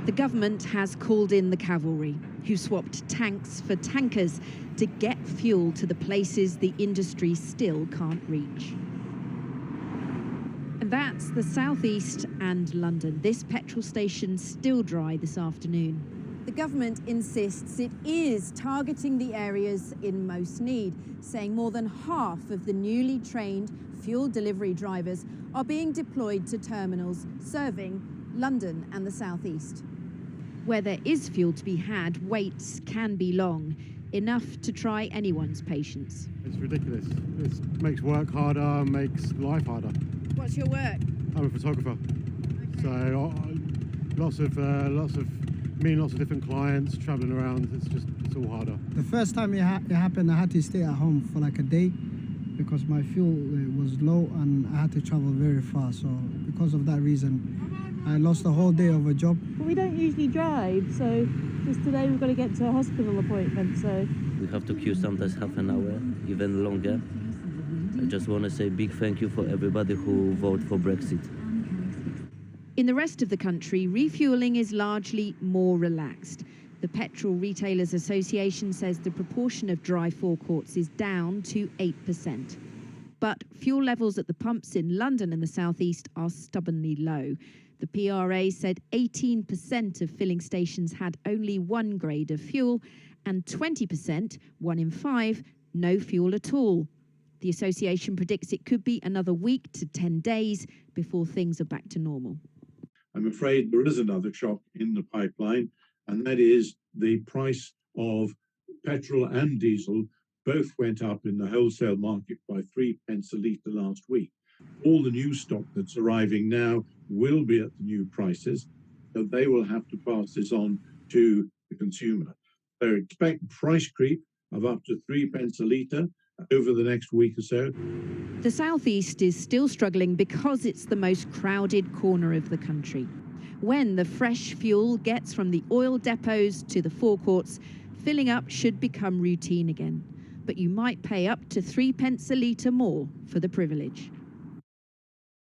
The government has called in the cavalry, who swapped tanks for tankers to get fuel to the places the industry still can't reach. And that's the southeast and London. This petrol station still dry this afternoon. The government insists it is targeting the areas in most need, saying more than half of the newly trained fuel delivery drivers are being deployed to terminals serving London and the southeast. Where there is fuel to be had, waits can be long, enough to try anyone's patience. It's ridiculous. It makes work harder, makes life harder. What's your work? I'm a photographer, okay. So lots of different clients traveling around. It's all harder. The first time it happened, I had to stay at home for like a day because my fuel was low and I had to travel very far. So because of that reason, I lost a whole day of a job. But we don't usually drive, so just today we've got to get to a hospital appointment. So we have to queue sometimes half an hour, even longer. I just want to say a big thank you for everybody who voted for Brexit. In the rest of the country, refuelling is largely more relaxed. The Petrol Retailers Association says the proportion of dry forecourts is down to 8%. But fuel levels at the pumps in London and the southeast are stubbornly low. The PRA said 18% of filling stations had only one grade of fuel and 20%, 1 in 5, no fuel at all. The association predicts it could be another week to 10 days before things are back to normal. I'm afraid there is another shock in the pipeline, and that is the price of petrol and diesel both went up in the wholesale market by 3 pence a litre last week. All the new stock that's arriving now will be at the new prices, so they will have to pass this on to the consumer. So expect price creep of up to 3 pence a litre over the next week or so. The southeast is still struggling because it's the most crowded corner of the country. When the fresh fuel gets from the oil depots to the forecourts, filling up should become routine again. But you might pay up to 3 pence a litre more for the privilege.